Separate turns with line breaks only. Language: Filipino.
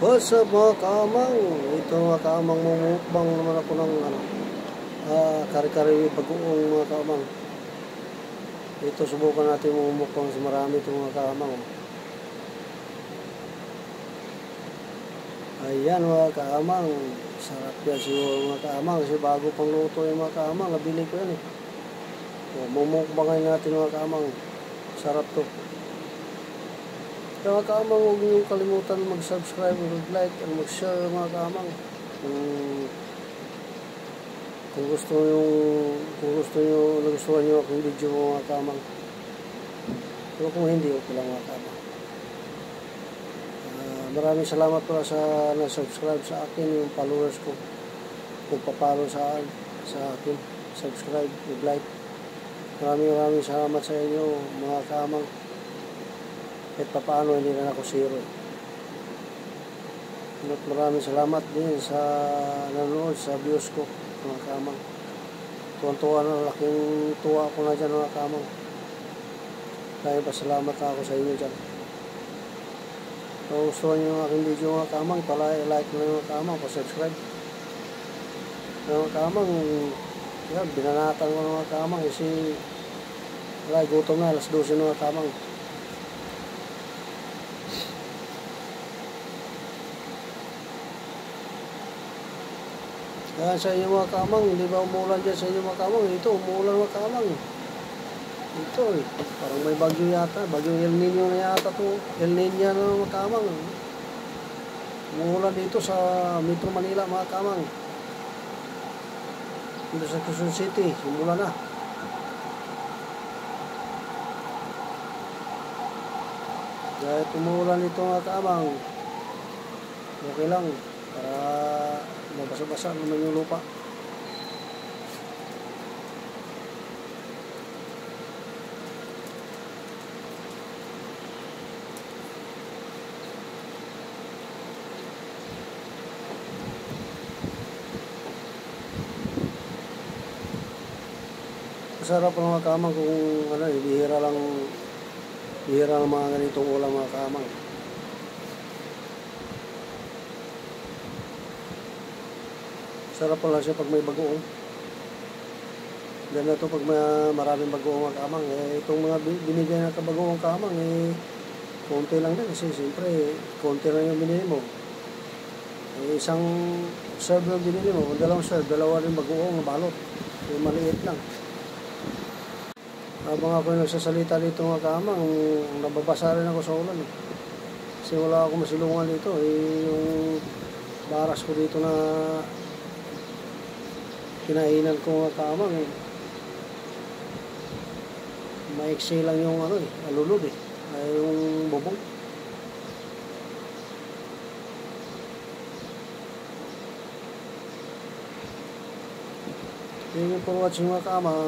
What's up mga kaamang? Ito mga kaamang, mumukbang naman ako ng kari-kari bagoong mga kaamang. Ito subukan natin mumukbang sa marami ito mga kaamang. Ayan mga kaamang, sarap yan siguro mga kaamang kasi bago pang luto yung mga kaamang, nabili ko yan eh. Mumukbangin natin mga kaamang, sarap to. Kaya mga kaamang, huwag niyong kalimutan mag-subscribe, mag-like, at mag-share mga kaamang. Kung nagustuhan nyo akong video mga kaamang. Pero kung hindi, okay lang mga kaamang. Maraming salamat pala sa na-subscribe sa akin, yung followers ko. Kung papalo sa akin, subscribe, mag-like. Maraming salamat sa inyo mga kaamang. Kahit paano hindi na ako zero. At maraming salamat din sa nanonood sa views ko mga kaamang. Tuwan-tuwa na, laking tuwa ko na dyan mga kaamang. Kaya pasalamat ako sa inyo dyan. Kung gusto nyo yung aking video mga kaamang, like mo na mga kaamang, pa-subscribe. Mga kaamang, yan, binanatan ko ng mga kaamang kasi gutom na, alas 12 mga kaamang. Kaya sa inyo mga kaamang, hindi ba umuulan dyan sa inyo mga kaamang? Ito, umuulan mga kaamang. Ito eh, parang may bagyo yata. Bagyo El Nino na yata to. El Nino na mga kaamang. Umuulan dito sa Metro Manila mga kaamang. Dito sa Quezon City, umuulan na. Kaya umuulan dito mga kaamang. Okay lang, para mabasa-basa naman yung lupa. Masarap ng mga kaamang kung bihira lang mga ganitong ulam mga kaamang. Sarap pala siya pag may bagoong. Ganda to pag maraming bagoong mga kaamang. Itong mga binigay na kabagoong kaamang, konti lang din kasi siyempre konti lang yung binili mo. Isang serve yung binili mo, dalawang serve, dalawa rin bagoong balot. Maliit lang. Habang ako yung nagsasalita dito mga kaamang, nababasa rin ako sa ulan eh. Kasi wala ako masilungan dito. Yung baras ko dito na kinainan ko mga kaamang maiksi lang yung alulod eh. Ay yung bubong. Thank you for watching mga kaamang.